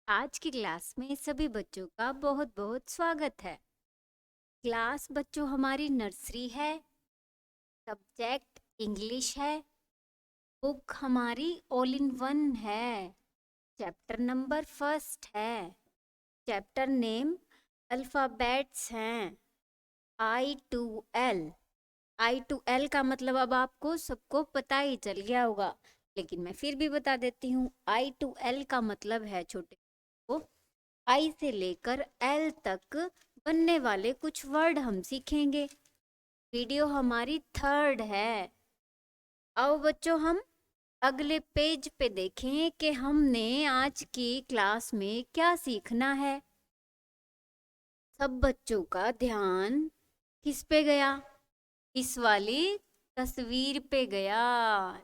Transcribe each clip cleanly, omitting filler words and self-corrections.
आज की क्लास में सभी बच्चों का बहुत बहुत स्वागत है। क्लास बच्चों हमारी नर्सरी है, सब्जेक्ट इंग्लिश है, बुक हमारी ऑल इन वन है, चैप्टर नंबर फर्स्ट है, चैप्टर नेम अल्फ़ाबेट्स हैं, I to L। I to L का मतलब अब आपको सबको पता ही चल गया होगा, लेकिन मैं फिर भी बता देती हूँ। I to L का मतलब है छोटे को आई से लेकर एल तक बनने वाले कुछ वर्ड हम सीखेंगे। वीडियो हमारी थर्ड है। आओ बच्चों हम अगले पेज पे देखें कि हमने आज की क्लास में क्या सीखना है। सब बच्चों का ध्यान किस पे गया? इस वाली तस्वीर पे गया।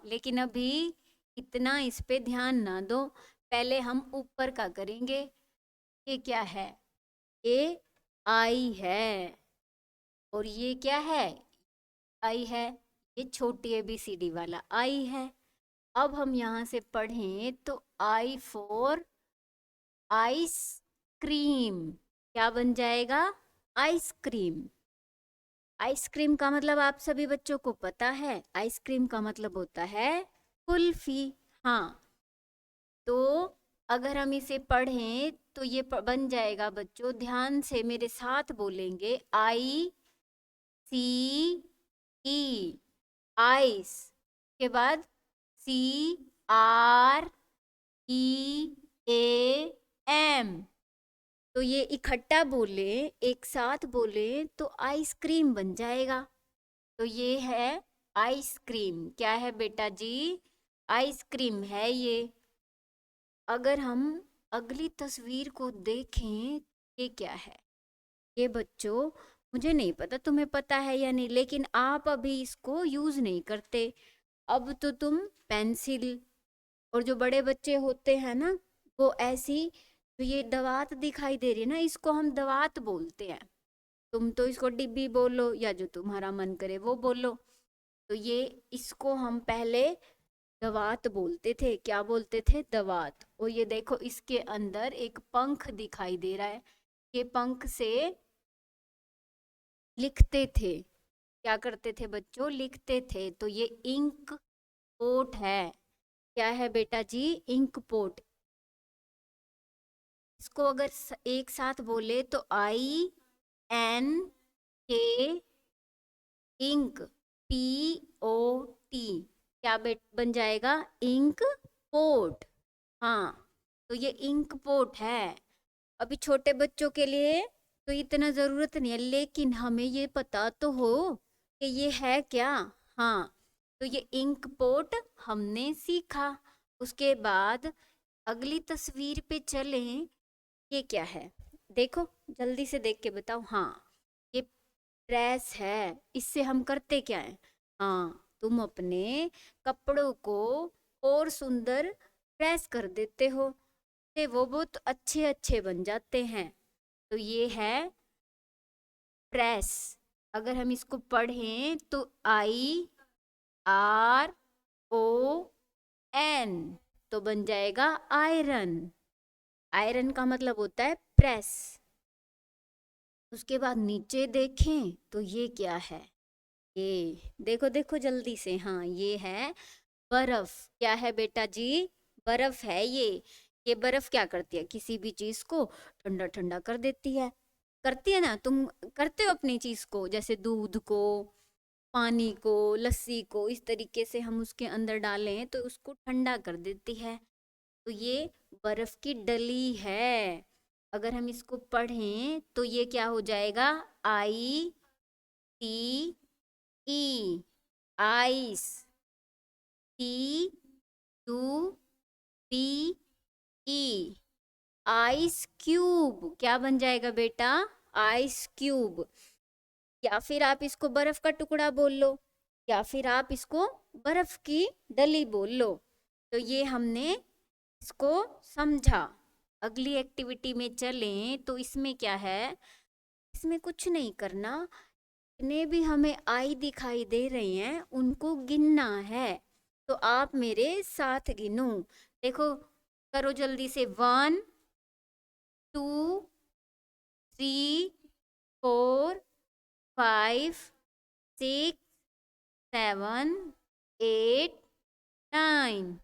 लेकिन अभी इतना इस पे ध्यान ना दो, पहले हम ऊपर का करेंगे। ये क्या है? ये आई है। और ये क्या है? आई है। ये छोटी ABCD वाला आई है। अब हम यहाँ से पढ़ें तो आई फॉर आइस क्रीम क्या बन जाएगा? आइसक्रीम। आइसक्रीम का मतलब आप सभी बच्चों को पता है। आइसक्रीम का मतलब होता है कुल्फी। हाँ, तो अगर हम इसे पढ़ें तो ये बन जाएगा बच्चों, ध्यान से मेरे साथ बोलेंगे, ICE आइस के बाद CREAM। तो ये इकट्ठा बोले, एक साथ बोले तो आइसक्रीम बन जाएगा। तो ये है आइसक्रीम। क्या है बेटा जी? आइसक्रीम है ये। अगर हम अगली तस्वीर को देखें, ये क्या है? ये बच्चों मुझे नहीं पता तुम्हें पता है या नहीं, लेकिन आप अभी इसको यूज नहीं करते। अब तो तुम पेंसिल, और जो बड़े बच्चे होते हैं ना, वो ऐसी, तो ये दवात दिखाई दे रही है ना, इसको हम दवात बोलते हैं। तुम तो इसको डिब्बी बोलो या जो तुम्हारा मन करे वो बोलो। तो ये इसको हम पहले दवात बोलते थे। क्या बोलते थे? दवात। और ये देखो इसके अंदर एक पंख दिखाई दे रहा है। ये पंख से लिखते थे। क्या करते थे बच्चों? लिखते थे। तो ये इंक पोट है। क्या है बेटा जी? Ink pot. इसको अगर एक साथ बोले तो INK इंक, POT क्या बन जाएगा? Ink pot. हाँ, तो ये इंक पोट है। अभी छोटे बच्चों के लिए तो इतना जरूरत नहीं है, लेकिन हमें ये पता तो हो कि ये है क्या। हाँ, तो ये इंक पोट हमने सीखा। उसके बाद अगली तस्वीर पे चलें। ये क्या है? देखो, जल्दी से देख के बताओ। हाँ, ये प्रेस है। इससे हम करते क्या है? हाँ, तुम अपने कपड़ों को और सुंदर प्रेस कर देते हो, से वो बहुत अच्छे अच्छे बन जाते हैं। तो ये है प्रेस। अगर हम इसको पढ़ें तो IRON तो बन जाएगा आयरन। आयरन का मतलब होता है प्रेस। उसके बाद नीचे देखें तो ये क्या है? ये देखो देखो जल्दी से। हाँ, ये है बर्फ। क्या है बेटा जी? बर्फ है ये। ये बर्फ क्या करती है? किसी भी चीज को ठंडा ठंडा कर देती है। करती है ना? तुम करते हो अपनी चीज को, जैसे दूध को, पानी को, लस्सी को, इस तरीके से हम उसके अंदर डालें तो उसको ठंडा कर देती है। तो ये बर्फ की डली है। अगर हम इसको पढ़ें तो ये क्या हो जाएगा? ICE ice. CUBE ice cube. क्या बन जाएगा बेटा? Ice cube. या फिर आप इसको बर्फ का टुकड़ा बोल लो, या फिर आप इसको बर्फ की डली बोल लो। तो ये हमने इसको समझा। अगली एक्टिविटी में चलें तो इसमें क्या है? इसमें कुछ नहीं करना। जितने भी हमें आई दिखाई दे रहे हैं उनको गिनना है। तो आप मेरे साथ गिनो। देखो, करो जल्दी से। 1 2 3 4 5 6 7 8 9।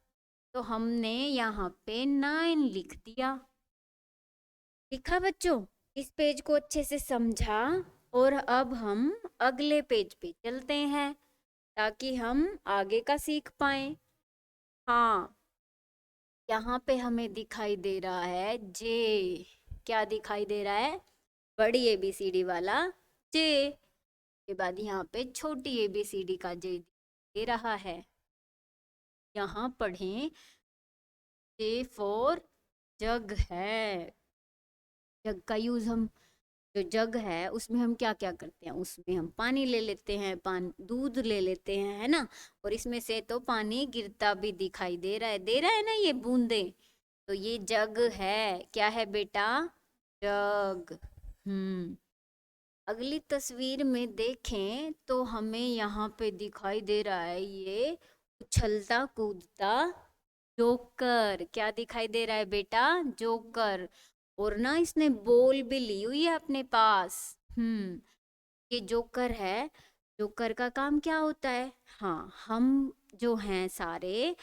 तो हमने यहाँ पे 9 लिख दिया। लिखा बच्चों? इस पेज को अच्छे से समझा और अब हम अगले पेज पे चलते हैं ताकि हम आगे का सीख पाए। हाँ, यहाँ पे हमें दिखाई दे रहा है जे। क्या दिखाई दे रहा है? बड़ी ABCD वाला जे। के बाद यहाँ पे छोटी ABCD का जे दे रहा है। यहाँ पढ़ें, जे फॉर जग है। जग का यूज हम, जो जग है उसमें हम क्या क्या करते हैं? उसमें हम पानी ले लेते हैं, दूध ले लेते हैं, है ना। और इसमें से तो पानी गिरता भी दिखाई दे रहा है ना, ये बूंदे। तो ये जग है। क्या है बेटा? जग। अगली तस्वीर में देखें तो हमें यहाँ पे दिखाई दे रहा है ये उछलता कूदता जोकर। क्या दिखाई दे रहा है बेटा? जोकर। और ना इसने बॉल भी ली हुई है अपने पास। ये जोकर है। जोकर का काम क्या होता है? हाँ, हम जो हैं सारे,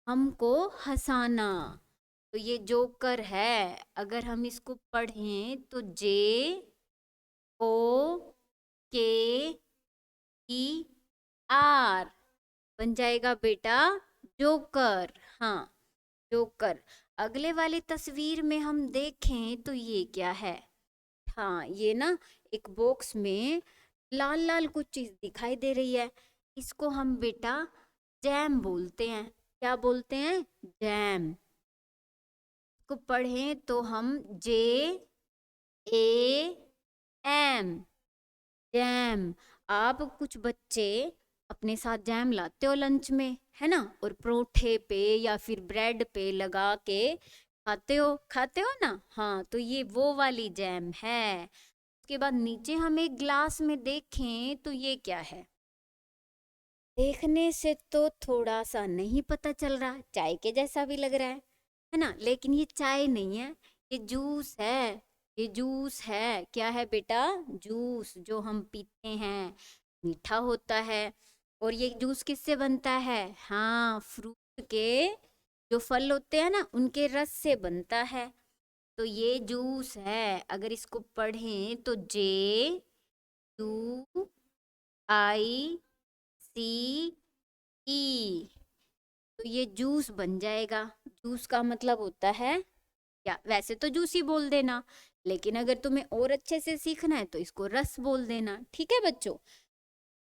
हमको हंसाना। तो ये जोकर है। अगर हम इसको पढ़ें तो JOKER बन जाएगा बेटा जोकर। हाँ, जोकर। अगले वाली तस्वीर में हम देखें तो ये क्या है? हाँ, ये ना एक बॉक्स में लाल लाल कुछ चीज दिखाई दे रही है। इसको हम बेटा जैम बोलते हैं। क्या बोलते हैं? जैम। को पढ़ें तो हम JAM, जैम। आप कुछ बच्चे अपने साथ जैम लाते हो लंच में, है ना, और परोठे पे या फिर ब्रेड पे लगा के खाते हो ना। हाँ, तो ये वो वाली जैम है। उसके बाद नीचे हम एक ग्लास में देखें तो ये क्या है? देखने से तो थोड़ा सा नहीं पता चल रहा, चाय के जैसा भी लग रहा है ना, लेकिन ये चाय नहीं है, ये जूस है। ये जूस है। क्या है बेटा? जूस, जो हम पीते हैं, मीठा होता है। और ये जूस किससे बनता है? हाँ, फ्रूट के, जो फल होते हैं ना, उनके रस से बनता है। तो ये जूस है। अगर इसको पढ़ें तो JUICE, तो ये जूस बन जाएगा। जूस का मतलब होता है क्या? वैसे तो जूस ही बोल देना, लेकिन अगर तुम्हें और अच्छे से सीखना है तो इसको रस बोल देना। ठीक है बच्चों?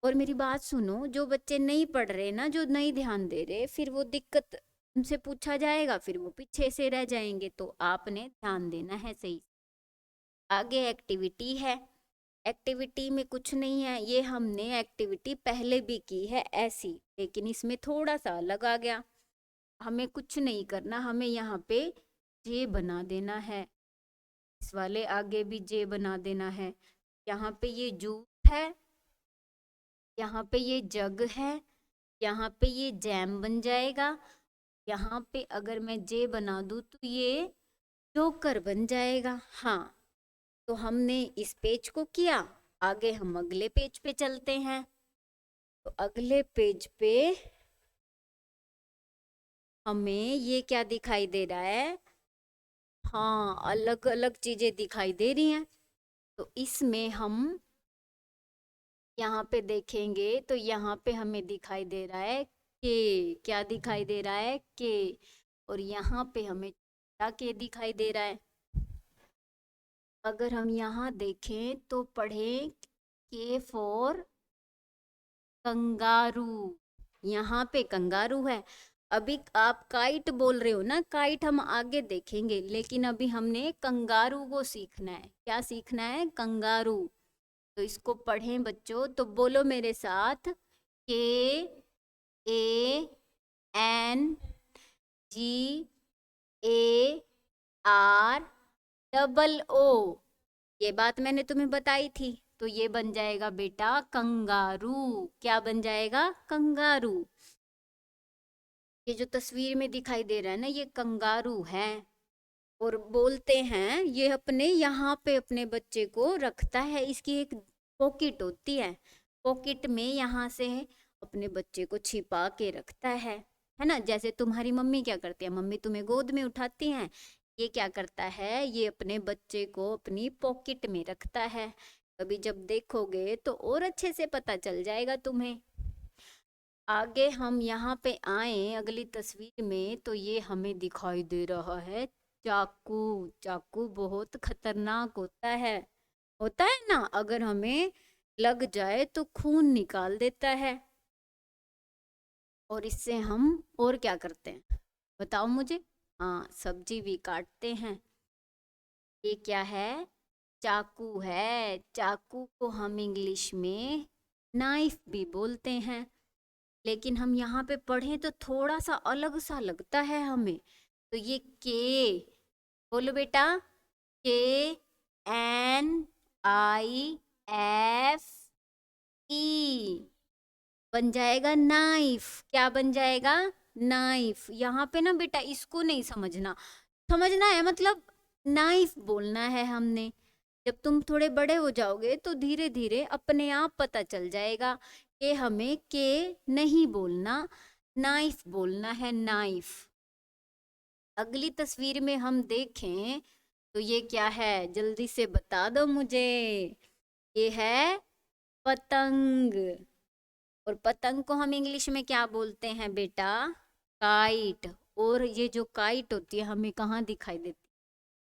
और मेरी बात सुनो, जो बच्चे नहीं पढ़ रहे ना, जो नहीं ध्यान दे रहे, फिर वो दिक्कत उनसे पूछा जाएगा, फिर वो पीछे से रह जाएंगे। तो आपने ध्यान देना है सही। आगे एक्टिविटी है। एक्टिविटी में कुछ नहीं है, ये हमने एक्टिविटी पहले भी की है ऐसी, लेकिन इसमें थोड़ा सा अलग आ गया। हमें कुछ नहीं करना, हमें यहाँ पे जे बना देना है। इस वाले आगे भी जे बना देना है। यहाँ पे ये जूस है, यहाँ पे ये जग है, यहाँ पे ये जैम बन जाएगा। यहाँ पे अगर मैं जे बना दूँ तो ये जोकर बन जाएगा। हाँ, तो हमने इस पेज को किया। आगे हम अगले पेज पे चलते हैं। तो अगले पेज पे हमें ये क्या दिखाई दे रहा है? हाँ, अलग अलग चीजें दिखाई दे रही हैं। तो इसमें हम यहाँ पे देखेंगे तो यहाँ पे हमें दिखाई दे रहा है के। क्या दिखाई दे रहा है? के। और यहाँ पे हमें क्या के दिखाई दे रहा है? अगर हम यहाँ देखें तो पढ़ें के फॉर कंगारू। यहाँ पे कंगारू है। अभी आप काइट बोल रहे हो ना, काइट हम आगे देखेंगे, लेकिन अभी हमने कंगारू को सीखना है। क्या सीखना है? कंगारू। तो इसको पढ़ें बच्चों, तो बोलो मेरे साथ, KANGAROO। ये बात मैंने तुम्हें बताई थी। तो ये बन जाएगा बेटा कंगारू। क्या बन जाएगा? कंगारू। ये जो तस्वीर में दिखाई दे रहा है ना, ये कंगारू है। और बोलते हैं ये अपने यहाँ पे अपने बच्चे को रखता है, इसकी एक पॉकेट होती है, पॉकेट में यहाँ से अपने बच्चे को छिपा के रखता है ना। जैसे तुम्हारी मम्मी क्या करती है, मम्मी तुम्हें गोद में उठाती हैं, ये क्या करता है, ये अपने बच्चे को अपनी पॉकेट में रखता है। कभी जब देखोगे तो और अच्छे से पता चल जाएगा तुम्हें। आगे हम यहाँ पे आए अगली तस्वीर में, तो ये हमें दिखाई दे रहा है चाकू। चाकू बहुत खतरनाक होता है ना, अगर हमें लग जाए तो खून निकाल देता है। और इससे हम और क्या करते हैं बताओ मुझे। हाँ, सब्जी भी काटते हैं। ये क्या है, चाकू है। चाकू को हम इंग्लिश में नाइफ भी बोलते हैं, लेकिन हम यहाँ पे पढ़ें तो थोड़ा सा अलग सा लगता है हमें। तो ये के, बोलो बेटा, KNIFE बन जाएगा नाइफ। क्या बन जाएगा, नाइफ। यहाँ पे ना बेटा इसको नहीं समझना, समझना है मतलब नाइफ बोलना है हमने। जब तुम थोड़े बड़े हो जाओगे तो धीरे धीरे अपने आप पता चल जाएगा कि हमें के नहीं बोलना, नाइफ बोलना है, नाइफ। अगली तस्वीर में हम देखें तो ये क्या है, जल्दी से बता दो मुझे। ये है पतंग। और पतंग को हम इंग्लिश में क्या बोलते हैं बेटा, काइट। और ये जो काइट होती है हमें कहाँ दिखाई देती,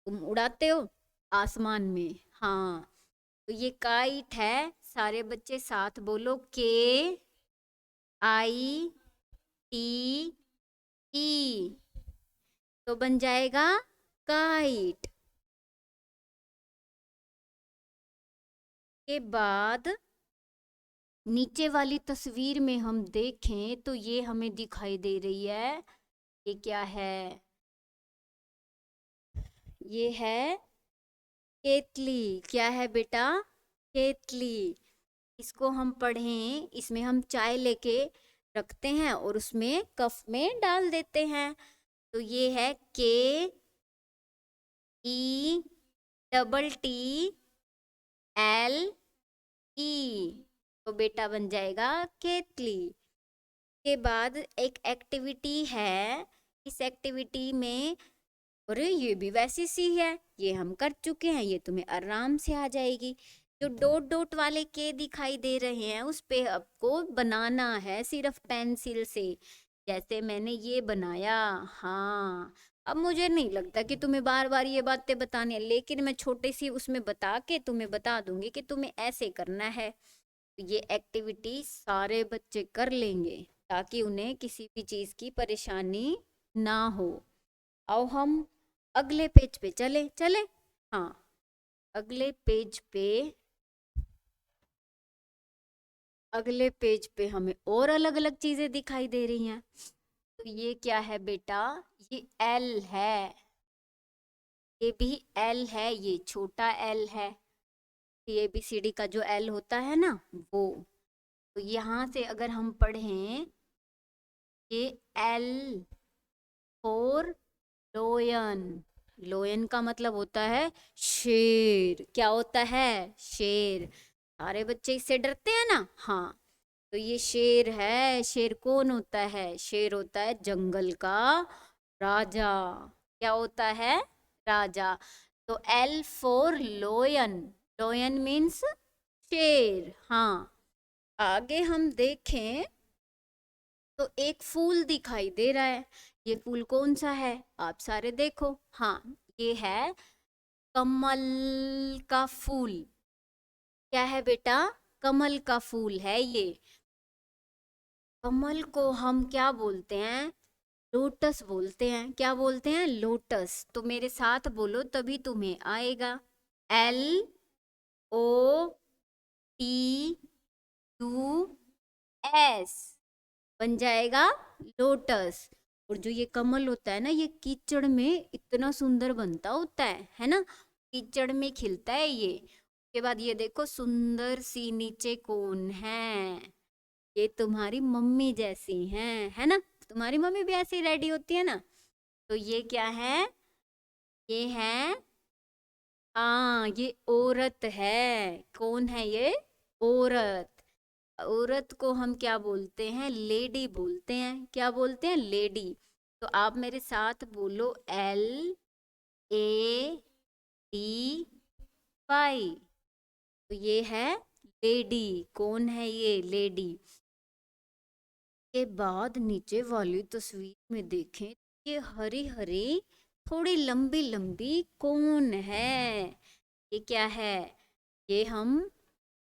तुम उड़ाते हो आसमान में। हाँ, तो ये काइट है। सारे बच्चे साथ बोलो, KITE, तो बन जाएगा काइट। के बाद नीचे वाली तस्वीर में हम देखें तो ये हमें दिखाई दे रही है, ये क्या है, ये है केतली। क्या है बेटा, केतली। इसको हम पढ़ें, इसमें हम चाय लेके रखते हैं और उसमें कप में डाल देते हैं। तो ये है KETTLE, तो बेटा बन जाएगा केतली। के बाद एक एक्टिविटी है, इस एक्टिविटी में, अरे ये भी वैसी सी है, ये हम कर चुके हैं, ये तुम्हें आराम से आ जाएगी। जो डॉट डॉट वाले के दिखाई दे रहे हैं उस पे आपको बनाना है सिर्फ पेंसिल से, जैसे मैंने ये बनाया। हाँ, अब मुझे नहीं लगता कि तुम्हें बार बार ये बातें बतानी है, लेकिन मैं छोटी सी उसमें बता के तुम्हें बता दूंगी कि तुम्हें ऐसे करना है। तो ये एक्टिविटी सारे बच्चे कर लेंगे ताकि उन्हें किसी भी चीज़ की परेशानी ना हो। आओ हम अगले पेज पे चले चले। हाँ, अगले पेज पे, अगले पेज पे हमें और अलग अलग चीजें दिखाई दे रही हैं। तो ये क्या है बेटा, ये एल है, ये भी एल है, ये छोटा एल है। ये बी सी डी का जो एल होता है ना वो। तो यहाँ से अगर हम पढ़ें, ये एल फॉर लोयन। लोयन का मतलब होता है शेर। क्या होता है, शेर। सारे बच्चे इससे डरते हैं ना। हाँ, तो ये शेर है। शेर कौन होता है, शेर होता है जंगल का राजा। क्या होता है, राजा। तो एल फॉर लोयन, लोयन मीन्स शेर। हाँ, आगे हम देखें तो एक फूल दिखाई दे रहा है। ये फूल कौन सा है, आप सारे देखो। हाँ, ये है कमल का फूल। क्या है बेटा, कमल का फूल है ये। कमल को हम क्या बोलते हैं, लोटस बोलते हैं। क्या बोलते हैं, लोटस। तो मेरे साथ बोलो तभी तुम्हें आएगा। LOTUS बन जाएगा लोटस। और जो ये कमल होता है ना, ये कीचड़ में इतना सुंदर बनता होता है ना, कीचड़ में खिलता है ये। उसके बाद ये देखो सुंदर सी नीचे कौन है, ये तुम्हारी मम्मी जैसी हैं, है ना। तुम्हारी मम्मी भी ऐसी रेडी होती है ना। तो ये क्या है, ये है, हाँ ये औरत है। कौन है ये? औरत। औरत को हम क्या बोलते हैं? लेडी बोलते हैं। क्या बोलते हैं? लेडी। तो आप मेरे साथ बोलो, LADY। तो ये है लेडी। कौन है ये? लेडी। के बाद नीचे वाली तस्वीर में देखें, ये हरी हरी थोड़ी लंबी लंबी कौन है? ये क्या है? ये हम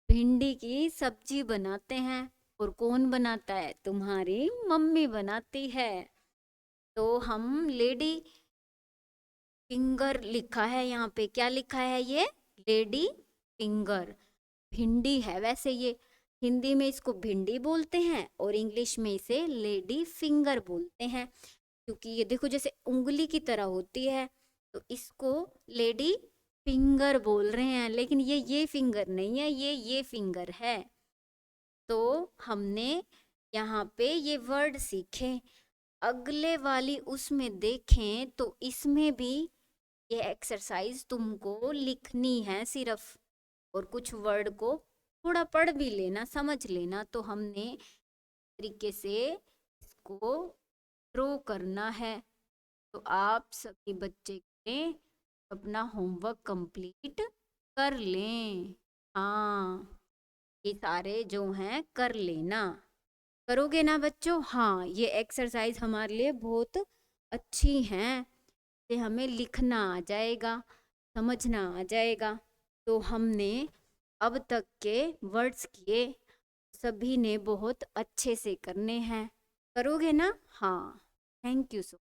भिंडी की सब्जी बनाते हैं। और कौन बनाता है? तुम्हारी मम्मी बनाती है। तो हम लेडी फिंगर लिखा है यहाँ पे। क्या लिखा है ये? Lady finger. भिंडी है वैसे ये। हिंदी में इसको भिंडी बोलते हैं और इंग्लिश में इसे लेडी फिंगर बोलते हैं, क्योंकि ये देखो जैसे उंगली की तरह होती है, तो इसको लेडी फिंगर बोल रहे हैं। लेकिन ये फिंगर नहीं है, ये फिंगर है। तो हमने यहाँ पे ये वर्ड सीखे। अगले वाली उसमें देखें तो इसमें भी ये एक्सरसाइज तुमको लिखनी है सिर्फ, और कुछ वर्ड को थोड़ा पढ़ भी लेना, समझ लेना। तो हमने तरीके से इसको ड्रॉ करना है। तो आप सभी बच्चे के अपना होमवर्क कंप्लीट कर लें। हाँ, ये सारे जो हैं कर लेना। करोगे ना बच्चों? हाँ, ये एक्सरसाइज हमारे लिए बहुत अच्छी हैं। से हमें लिखना आ जाएगा, समझना आ जाएगा। तो हमने अब तक के वर्ड्स किए, सभी ने बहुत अच्छे से करने हैं। करोगे ना? हाँ। Thank you so